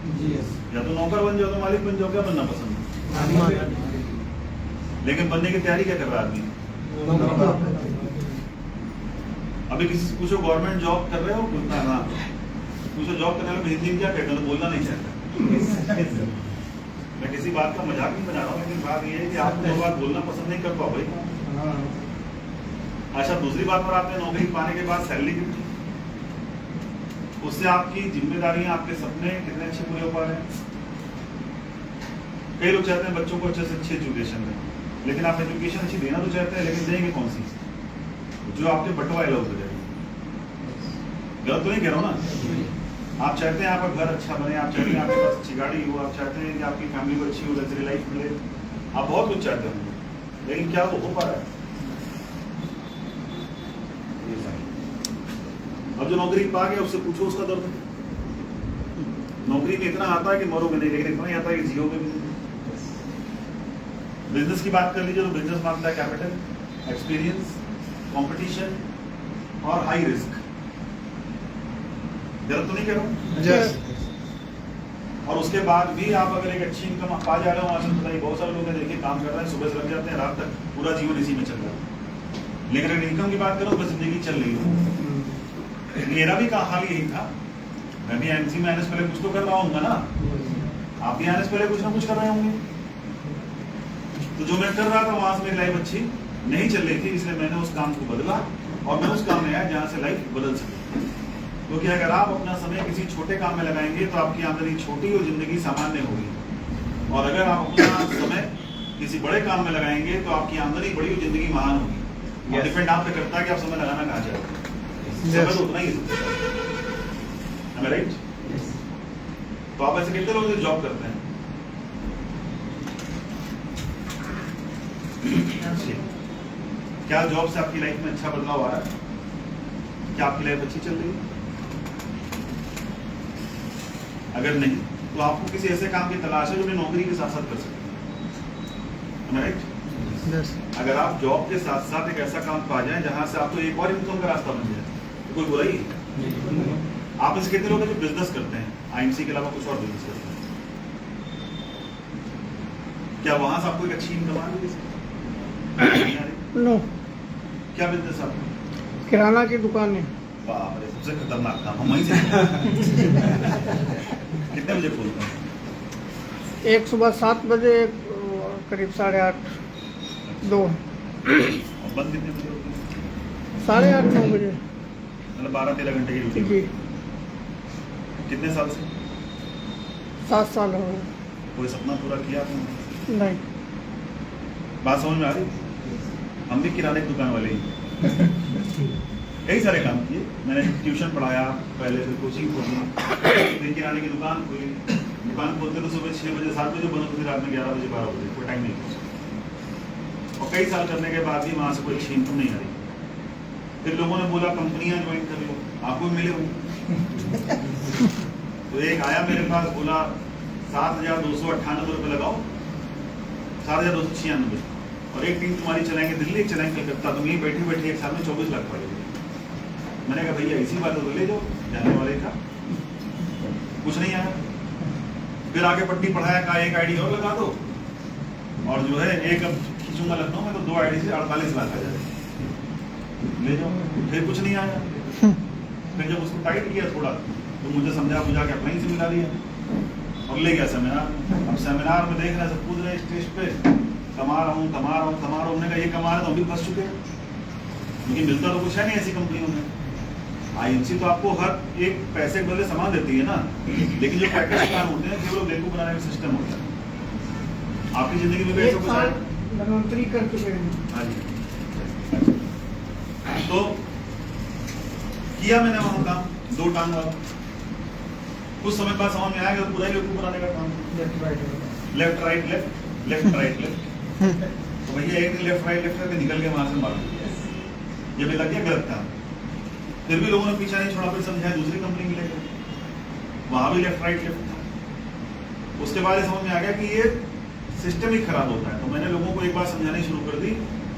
या तो नौकर बन जाओ तो मालिक बन जाओ, क्या बनना पसंद है? लेकिन बनने की तैयारी क्या कर रहा है आदमी? अभी किसी से पूछो गवर्नमेंट जॉब कर रहे हो, हाँ पूछो जॉब करने वाले हिंदी में क्या कहते हैं, बोलना नहीं चाहता। मैं किसी बात का मजाक नहीं बना रहा हूँ, लेकिन बात ये है कि आप जो बात बोलना पसंद नहीं कर पाओ भाई। अच्छा, दूसरी बात पर आपने नौकरी पाने के बाद सैलरी कितनी, उससे आपकी जिम्मेदारियां, आपके सपने कितने अच्छे पूरे हो पा रहे हैं। कई लोग चाहते हैं बच्चों को अच्छे से अच्छी एजुकेशन दें, लेकिन आप एजुकेशन अच्छी देना तो चाहते हैं, लेकिन देंगे कौन सी जो आपके बटवाए लोग हो जाएगी। गलत तो नहीं कह रहा हूँ ना? आप चाहते हैं आपका घर अच्छा बने, आप चाहते हैं आपके पास अच्छी गाड़ी हो, आप चाहते हैं कि आपकी फैमिली को अच्छी हो, लग्जरी लाइफ मिले, आप बहुत कुछ चाहते होंगे, लेकिन क्या वो हो पा रहा है? अब जो नौकरी पा गया उससे पूछो उसका दर्द। नौकरी में इतना आता है कि मरोगे नहीं, लेकिन इतना ही आता है कि जियोगे भी नहीं। बिजनेस की बात कर लीजिए तो बिजनेस मांगता है कैपिटल, एक्सपीरियंस, कंपटीशन और हाई रिस्क। गलत तो नहीं कह रहा हूं? yes. और उसके बाद भी आप अगर एक अच्छी इनकम पा जा रहे हो, आजकल बताइए बहुत सारे लोग हैं देखिए काम कर रहे हैं, सुबह से लग जाते हैं रात तक, पूरा जीवन इसी में चल रहा है। लेकिन अगर इनकम की बात करो तो जिंदगी चल रही हो। मेरा भी हाल यही था, मैं भी एमसी में आने से पहले कुछ तो कर रहा हूँ ना, आप भी आने से पहले कुछ ना कुछ कर रहे होंगे। तो जो मैं कर रहा था वहां से मेरी लाइफ अच्छी नहीं चल रही थी, इसलिए मैंने उस काम को बदला और मैं उस काम में आया जहां से लाइफ बदल सके। क्योंकि अगर आप अपना समय किसी छोटे काम में लगाएंगे तो आपकी आमदनी छोटी और जिंदगी सामान्य होगी, और अगर आप अपना समय किसी बड़े काम में लगाएंगे तो आपकी आमदनी बड़ी और जिंदगी महान होगी। और डिपेंड आप पे करता है कि आप समय लगाना कहाँ चाहते हैं। समय तो उतना ही है, राइट? तो आप ऐसे कितने लोग जो जॉब करते हैं? क्या जॉब से आपकी लाइफ में अच्छा बदलाव आ रहा है? क्या आपकी लाइफ अच्छी चल रही है? अगर नहीं तो आपको किसी ऐसे काम की तलाश है जो भी नौकरी के साथ साथ कर सकते हैं, राइट? yes. अगर आप जॉब के साथ साथ एक ऐसा काम पा जाए जहां से आपको एक और इनकम का रास्ता बन जाए तो कोई बुराई है? आप ऐसे कितने लोग हैं जो बिजनेस करते हैं, आईएमसी के अलावा कुछ और बिजनेस करते हैं? क्या वहां से आपको एक अच्छी इनकम आ रही है? नो, क्या बिजनेस आपका? किराना की दुकान है। बाप रे, सबसे खतरनाक काम। हम वहीं से कितने बजे खोलते हैं? एक सुबह 7 बजे, एक करीब 8:30, 2, और बंद कितने बजे होते हैं? 8:30, 9 बजे। मतलब 12-13 घंटे की ड्यूटी। जी, कितने साल से? 7 साल हो गए। कोई सपना पूरा किया आपने? नहीं। बात समझ में आ रही? हम भी किराने की दुकान वाले ही कई सारे काम किए। मैंने ट्यूशन पढ़ाया पहले, फिर कोचिंग खोली, फिर किराने की दुकान खोली। दुकान खोलते तो सुबह 6 बजे 7 बजे बंद होती, रात में 11 बजे 12 बजे, कोई टाइम नहीं था। और कई साल करने के बाद भी वहाँ से कोई अच्छी इनकम नहीं आ रही। फिर लोगों ने बोला कंपनियां ज्वाइन कर लो, आपको भी मिले हो। तो एक आया मेरे पास, बोला 7,298 रुपये लगाओ, 7,296, और एक टीम तुम्हारी चलाएंगे दिल्ली, एक चलाएंगे कलकत्ता, तुम यहीं बैठे बैठे एक साल में 24 लाख पाओगे। मैंने कहा भैया इसी बात तो ले जाओ, जाने वाले का कुछ नहीं आया। फिर आगे पट्टी पढ़ाया, कहा एक आईडी और लगा दो, और जो है एक अब खींचूंगा लखनऊ में तो 2 आईडी से 48 लाख आ जाए, ले जाओ। फिर कुछ नहीं आया। फिर जब उसको टाइट किया थोड़ा तो मुझे समझा बुझा के अपने ही से मिला लिया और ले गया सेमिनार। अब सेमिनार में देख रहे सब कूद रहे स्टेज पे, कमा रहा हूँ कमा रहा हूँ कमा रहा हूँ। हमने कहा ये कमा रहे तो हम भी फंस चुके हैं, क्योंकि मिलता तो कुछ है नहीं ऐसी कंपनियों में। आईएमसी तो आपको हर एक पैसे के बदले सामान देती है ना, लेकिन जो पैकेज प्लान होते हैं केवल बेवकूफ बनाने का सिस्टम होता है। आपकी जिंदगी में भी ऐसा कुछ है? धनवंतरी कर चुके हैं। हाँ जी। तो किया मैंने वहां काम, 2 टांग वाला। कुछ समय बाद समझ में आया कि पूरा ही बेवकूफ बनाने का काम, left right left, left right left. तो भैया एक दिन लेफ्ट राइट लेफ्ट करके निकल के वहां से मार दिया, ये भी लग गया गलत काम। फिर भी लोगों ने पीछा नहीं छोड़ा, फिर समझाया दूसरी कंपनी में लेकर, वहां भी लेफ्ट राइट लेफ्ट था। उसके बाद समझ में आ गया कि ये सिस्टम ही खराब होता है। तो मैंने लोगों को एक बार समझानी शुरू कर दी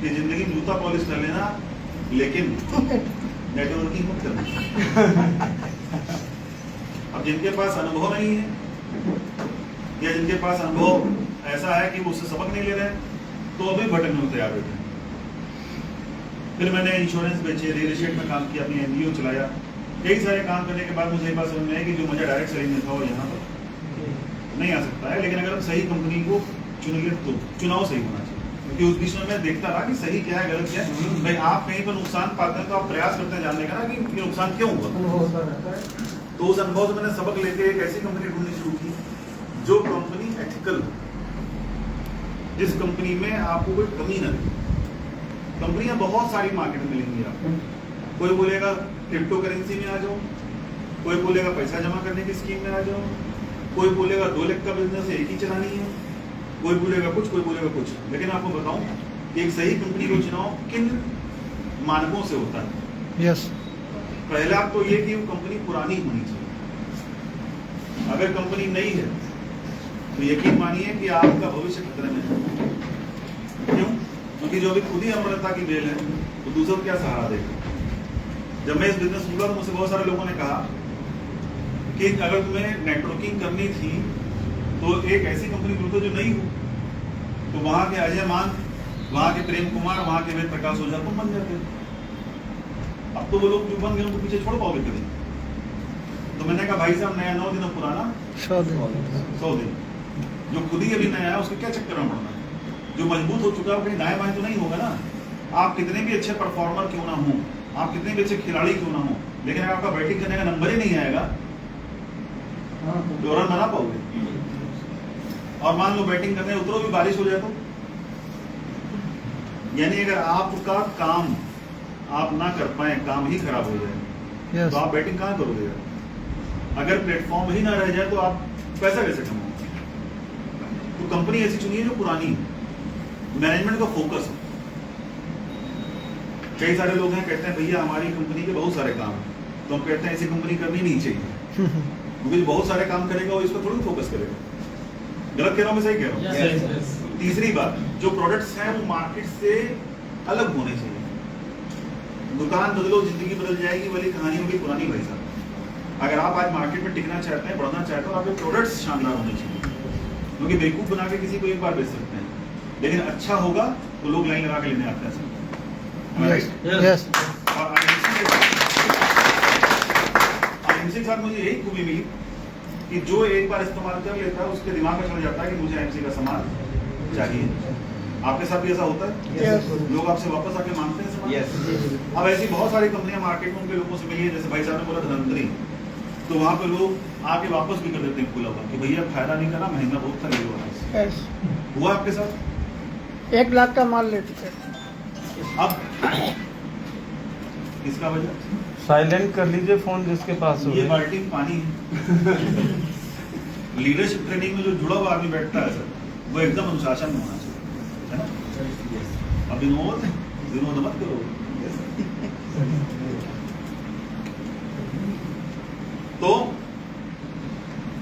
कि जिंदगी में जूता पॉलिश कर लेना, लेकिन नेटवर्किंग मत करना। अब जिनके पास अनुभव नहीं है या जिनके पास अनुभव ऐसा है कि वो उससे सबक नहीं ले रहे हैं, तो अभी भटकने को तैयार बैठे हैं। फिर मैंने इंश्योरेंस बेचे, रियल एस्टेट में काम किया, अपनी एनजीओ चलाया। कई सारे काम करने के बाद मुझे एक बात समझ में आई कि जो मुझे डायरेक्ट सेलिंग में था वो यहाँ पर नहीं आ सकता है। लेकिन अगर हम सही कंपनी को चुनेंगे तो चुनाव सही होना चाहिए, क्योंकि उस बीच में मैं देखता रहा कि सही क्या है, गलत क्या है। भाई आप कहीं पर नुकसान पाते हैं तो आप प्रयास करते हैं जानने का ना कि ये नुकसान क्यों हुआ। तो उस अनुभव से मैंने सबक लेके एक ऐसी कंपनी ढूंढनी शुरू की जो कंपनी एथिकल, जिस कंपनी में आपको कोई कमी न लगे। कंपनियां बहुत सारी मार्केट में मिलेंगी आपको। कोई बोलेगा क्रिप्टो करेंसी में आ जाओ, कोई बोलेगा पैसा जमा करने की स्कीम में आ जाओ, कोई बोलेगा 2 लाख का बिजनेस एक ही चलानी है, कोई बोलेगा कुछ, कोई बोलेगा कुछ। लेकिन आपको बताऊं कि एक सही कंपनी को चुनाव किन मानकों से होता है। यस। पहला तो ये कि वो कंपनी पुरानी होनी चाहिए। अगर कंपनी नई है तो यकीन मानिए कि आपका भविष्य खतरे में है। क्यों? क्योंकि जो अभी खुद ही अमरता की बेल है तो दूसरों को क्या सहारा देगा। जब मैं इस बिजनेस में तो मुझसे बहुत सारे लोगों ने कहा कि अगर तुम्हें नेटवर्किंग करनी थी तो एक ऐसी कंपनी ढूंढो जो नई हो। तो वहां के अजय मान, वहां के प्रेम कुमार, वहां के वेद प्रकाश ओझा तुम बन जाते। अब तो वो लोग जो बन गए उनको पीछे छोड़ पाओगे कभी? तो मैंने कहा भाई साहब, नया 9 दिन और पुराना 100 दिन। जो खुद ही अभी नया है उसके क्या चक्कर में पड़ना है? जो मजबूत हो चुका है कहीं दाएं बाएं तो नहीं होगा ना। आप कितने भी अच्छे परफॉर्मर क्यों ना हो, आप कितने भी अच्छे खिलाड़ी क्यों ना हो, लेकिन अगर आपका बैटिंग करने का नंबर ही नहीं आएगा तो रन बना पाओगे। और मान लो बैटिंग करने उतरो भी बारिश हो जाए तो, यानी अगर आपका काम आप ना कर पाए, काम ही खराब हो जाए तो आप बैटिंग कहाँ करोगे यार? अगर प्लेटफॉर्म ही ना रह जाए तो आप पैसा कैसे कमाओगे? तो कंपनी ऐसी चुनिए जो पुरानी है, मैनेजमेंट का फोकस है। कई सारे लोग हैं कहते हैं भैया हमारी कंपनी के बहुत सारे काम हैं, तो हम कहते हैं ऐसी कंपनी करनी नहीं चाहिए, क्योंकि बहुत सारे काम करेगा वो इस पर थोड़ी फोकस करेगा। गलत कह रहा हूँ मैं, सही कह रहा हूँ? तीसरी बात, जो प्रोडक्ट्स हैं वो मार्केट से अलग होने चाहिए। दुकान बदलो जिंदगी बदल जाएगी वाली कहानी होगी पुरानी भाई साहब। अगर आप आज मार्केट में टिकना चाहते हैं, बढ़ना चाहते हो, आपके प्रोडक्ट्स शानदार होने चाहिए। क्योंकि बेवकूफ बना के किसी को एक बार बेच सकते हैं, लेकिन अच्छा होगा तो लोग लाइन लगा के लेने आते हैं। यस। और आईएमसी के साथ मुझे यही खूबी मिली कि जो एक बार इस्तेमाल कर लेता है उसके दिमाग में चल जाता है कि मुझे आईएमसी का सामान चाहिए। आपके साथ भी ऐसा होता है? yes. लोग आपसे वापस आके मांगते हैं सामान? yes. अब ऐसी बहुत सारी कंपनियां मार्केट में उनके लोगों से मिली है, जैसे भाई साहब ने बोला धनवंतरी, तो वहाँ पे लोग आके वापस भी कर देते हैं खुला हुआ कि भैया फायदा नहीं करना, महंगा बहुत था, ले लो वहाँ से। यस। हुआ आपके साथ? 1 लाख का माल ले चुके। अब इसका वजह साइलेंट कर लीजिए फोन जिसके पास हो। ये बाल्टी में पानी है। लीडरशिप ट्रेनिंग में जो जुड़ा हुआ आदमी बैठता है सर, वो एकदम अनुशासन में होना चाहिए, है ना? अब विनोद मत करो। तो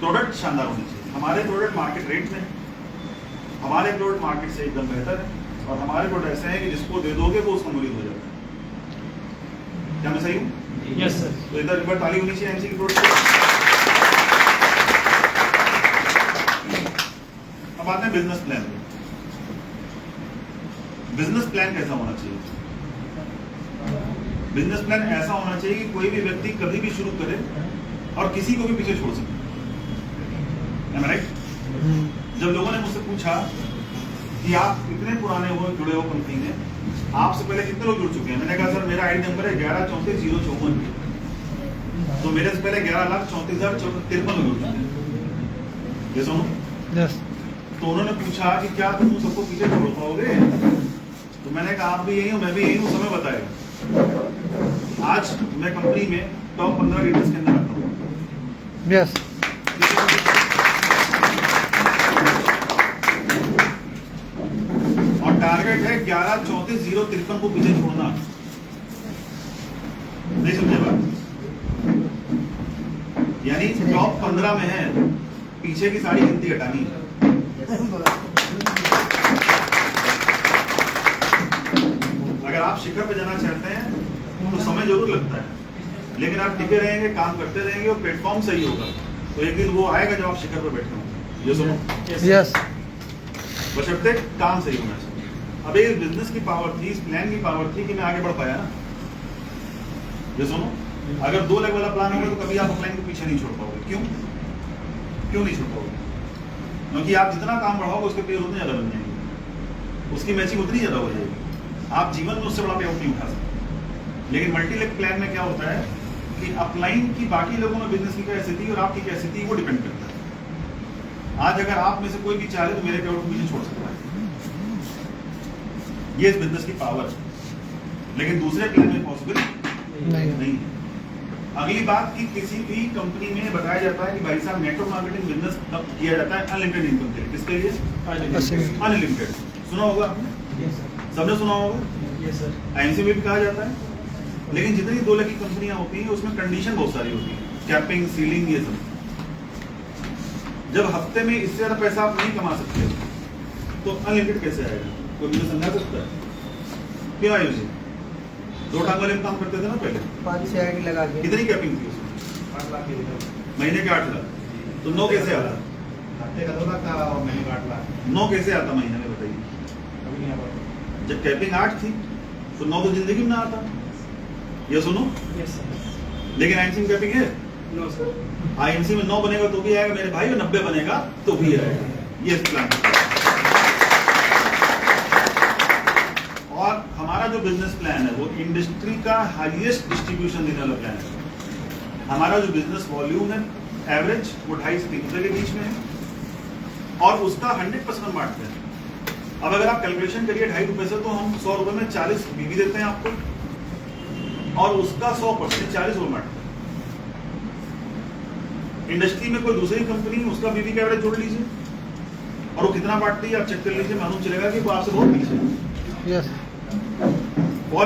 प्रोडक्ट शानदार होने चाहिए। हमारे प्रोडक्ट मार्केट रेट में, हमारे प्रोडक्ट मार्केट से एकदम बेहतर है, और हमारे प्रोडक्ट ऐसे हैं कि जिसको दे दोगे वो उसका मुरीद हो जाता है। क्या मैं सही हूँ? Yes sir. तो इधर एक बार ताली होनी चाहिए एमसी की प्रोडक्ट। अब आते हैं बिजनेस प्लान पे। बिजनेस प्लान कैसा होना चाहिए? बिजनेस प्लान ऐसा होना चाहिए कि कोई भी व्यक्ति कभी भी शुरू करे और किसी को भी पीछे छोड़ सके। Am I right? जब लोगों ने मुझसे पूछा कि आप इतने पुराने हो, जुड़े हो कंपनी में, आपसे पहले कितने लोग जुड़ चुके हैं? मैंने कहा सर मेरा आईडी नंबर है 11344054। तो मेरे से पहले 11,34,053 लोग जुड़ चुके हैं। ये सुनो। यस। तो उन्होंने पूछा कि क्या तुम सबको पीछे छोड़ पाओगे? तो मैंने कहा आप भी यही हो, मैं भी यही हूँ, समय बताएगा। आज मैं कंपनी में टॉप 15 लीडर्स के अंदर आता हूँ। यस। और टारगेट है 11,34,053 को पीछे छोड़ना। नहीं समझे बात? यानी टॉप 15 में है, पीछे की सारी गिनती हटानी है। अगर आप शिखर पे जाना चाहते हैं तो समय जरूर लगता है, लेकिन आप टिके रहेंगे, काम करते रहेंगे और प्लेटफॉर्म सही होगा तो एक दिन वो आएगा जब आप शिखर पर बैठे होंगे। ये सुनो, यस बशर्ते काम सही होना चाहिए। अब ये बिजनेस की पावर थी, इस प्लान की पावर थी कि मैं आगे बढ़ पाया ना। ये सुनो, अगर 2 लाख वाला प्लान होगा तो कभी आप अपलाइन को पीछे नहीं छोड़ पाओगे। क्यों नहीं छोड़ पाओगे? क्योंकि आप जितना काम बढ़ाओगे उसके पे उतने ज्यादा बन जाएंगे, उसकी मैचिंग उतनी ज्यादा हो जाएगी। आप जीवन में उससे बड़ा पे आउट नहीं उठा सकते। लेकिन मल्टीलेग प्लान में क्या होता है कि अपलाइन की बाकी लोगों में बिजनेस की क्या स्थिति और आपकी क्या स्थिति वो डिपेंड करता है। आज अगर आप में से कोई भी चाहे तो मेरे पे आउट को पीछे छोड़ सकता है। ये इस बिजनेस की पावर है। लेकिन दूसरे प्लान में पॉसिबल नहीं है। अगली बात कि किसी भी कंपनी में बताया जाता है कि भाई साहब नेटवर्क मार्केटिंग बिजनेस तब किया जाता है अनलिमिटेड इनकम के लिए। किसके लिए? अनलिमिटेड। सुना होगा आपने? सबने सुना होगा। आईएमसी में भी कहा जाता है। लेकिन जितनी 2 लाख की कंपनियां होती हैं उसमें कंडीशन बहुत सारी होती है, कैपिंग, सीलिंग, ये सब। जब हफ्ते में इससे ज्यादा पैसा आप नहीं कमा सकते तो अनलिमिटेड कैसे आएगा? कोई मुझे समझा सकता है? क्यों आयुष जी? 2 टांग वाले में काम करते थे ना पहले, 5-6 आईडी लगा के। कितनी कैपिंग थी उसमें? 8 लाख की इनकम। महीने के 8 लाख। तो 9 कैसे आता? हफ्ते का 2 लाख था और महीने का 8 लाख। 9 कैसे आता महीने में बताइए? अभी नहीं आ पाता। जब कैपिंग 8 थी तो 9 तो जिंदगी में ना आता। ये सुनो, लेकिन आईएमसी में कैपिंग है? No sir. आईएमसी में 9 बनेगा तो भी आएगा मेरे भाई, और 90 बनेगा तो भी आएगा। ये प्लान। और हमारा जो बिजनेस प्लान है वो इंडस्ट्री का हाईएस्ट डिस्ट्रीब्यूशन देने वाला प्लान है। हमारा जो बिजनेस वॉल्यूम है एवरेज वो 2.5 से 3 रुपए के बीच में है और उसका 100% बांटते हैं। अब अगर आप कैलकुलेशन करिए 2.5 रुपए से, तो हम 100 रुपए में 40 बीवी देते हैं आपको और उसका 100% 40 रुपए बांटते हैं। इंडस्ट्री में कोई दूसरी कंपनी उसका बीवी का एवरेज जोड़ लीजिए और वो कितना बांटती है आप चेक कर लीजिए, मालूम चलेगा कि वो आपसे बहुत पीछे है। यस फॉर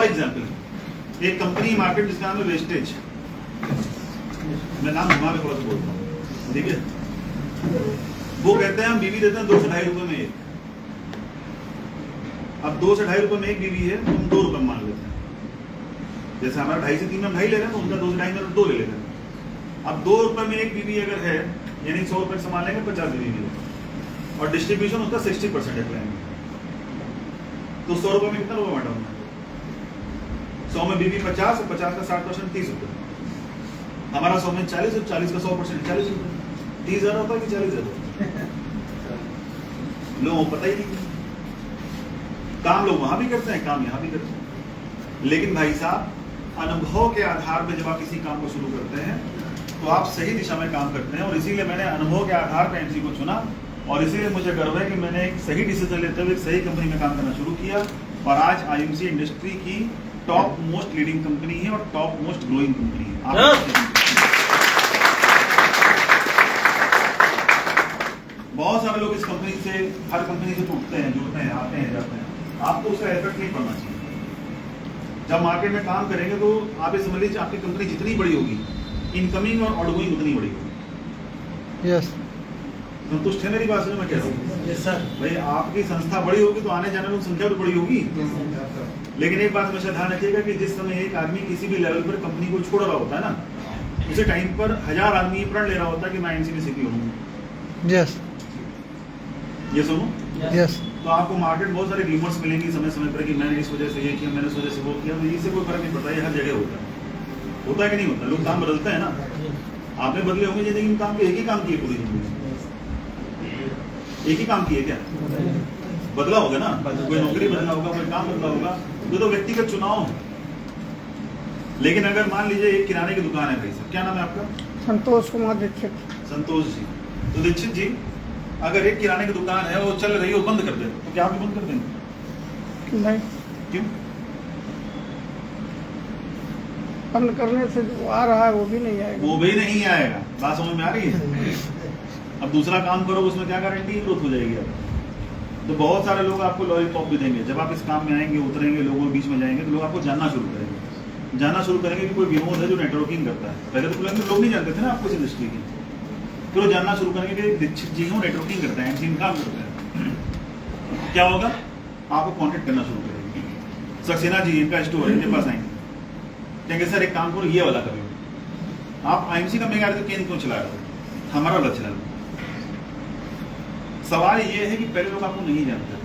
एग्जाम्पल एक कंपनी मार्केट जिसका नाम है वेस्टेज, मैं नाम घुमा के थोड़ा सा बोलता हूँ, ठीक है? वो कहते हैं हम बीवी देते हैं 2 से 2.5 रुपए में एक। अब 2 से 2.5 रुपए में एक बीवी है तो हम 2 रुपए मान लेते हैं। जैसे हमारा 2.5 से 3 में हम 2.5 ले रहे हैं तो उनका 2 से 2.5 में 2 ले लेते हैं। अब 2 रुपए में एक बीवी अगर है यानी 100 रुपए संभाल लेंगे 50 बीवी मिलेगा और डिस्ट्रीब्यूशन उसका 60% है प्लान में। तो 100 रुपए में कितना रुपए बांटा हमने? 100 में बीवी 50 और 50 का 60% 30 रुपए। हमारा 100 में 40 और 40 का 100% 40 रुपए। 30,000 होता है कि 40,000? लोगों को पता ही नहीं। काम लोग वहां भी करते हैं, काम यहाँ भी करते हैं। लेकिन भाई साहब अनुभव के आधार पर जब आप किसी काम को शुरू करते हैं तो आप सही दिशा में काम करते हैं और इसीलिए मैंने अनुभव के आधार पर एमसी को चुना और इसीलिए मुझे गर्व है कि मैंने एक सही डिसीजन लेते हुए एक सही कंपनी में काम करना शुरू किया और आज आईएमसी इंडस्ट्री की टॉप मोस्ट लीडिंग कंपनी है और टॉप मोस्ट ग्रोइंग कंपनी है। बहुत सारे लोग इस कंपनी से, हर कंपनी से टूटते हैं, जुड़ते हैं, आते हैं, जाते हैं। आपको उसका एफर्ट नहीं पड़ना चाहिए। जब मार्केट में काम करेंगे तो आप ये समझ लीजिए आपकी कंपनी जितनी बड़ी होगी इनकमिंग और आउटगोइंग उतनी बड़ी होगी। यस संतुष्ट है मेरी बात से? मैं कह रहा हूँ यस सर। भाई आपकी संस्था बड़ी होगी तो आने जाने वालों की संख्या तो बड़ी होगी। लेकिन एक बात हमेशा ध्यान रखिएगा कि जिस समय एक आदमी किसी भी लेवल पर कंपनी को छोड़ रहा होता है ना, उसी टाइम पर 1000 आदमी प्रण ले रहा होता है कि मैं आईएमसी में सीपीओ हूँ। यस ये सुनो, यस तो आपको मार्केट बहुत सारे रूमर्स मिलेंगे समय समय पर कि मैंने इस वजह से ये किया, मैंने इस वजह से वो किया। तो इससे कोई फर्क नहीं पड़ता, ये हर जगह होता है कि नहीं होता? लोग काम बदलते हैं ना। आपने बदले होंगे जिंदगी में काम, एक ही काम किए पूरी जिंदगी, एक ही काम किए क्या? बदला होगा ना, कोई नौकरी बदला होगा, कोई काम बदला होगा, तो व्यक्तिगत चुनाव है। लेकिन अगर मान लीजिए एक किराने की दुकान है, भाई साहब क्या नाम है आपका? संतोष कुमार दीक्षित। संतोष जी। तो दीक्षित जी अगर एक किराने की दुकान है वो चल रही है, वो बंद कर दे तो क्या आप भी बंद कर देंगे? नहीं, क्यों? बंद करने से जो आ रहा है वो भी नहीं आएगा। वो भी नहीं आएगा। बात समझ में आ रही है? अब दूसरा काम करो, उसमें क्या गारंटी ग्रोथ हो जाएगी आप? तो बहुत सारे लोग आपको लॉलीपॉप भी देंगे। जब आप इस काम में आएंगे, उतरेंगे, लोगों के बीच में जाएंगे तो लोग आपको जानना शुरू करेंगे कि कोई विनोद है जो नेटवर्किंग करता है। पहले तो लोग नहीं जानते थे ना आपको इस इंडस्ट्री की, फिर वो जानना शुरू करेंगे कि दीक्षित जी हूँ, नेटवर्किंग करते हैं, एमसी में काम करते हैं। क्या होगा? आपको कॉन्टेक्ट करना शुरू करेंगे। सक्सेना जी इनका स्टोर है, इनके पास आएंगे। कहेंगे सर एक काम करो ये वाला करो, आप आईएमसी का मेगा केंद्र क्यों चला रहे हो, हमारा वाला चैनल। सवाल ये है कि पहले लोग आपको नहीं जानते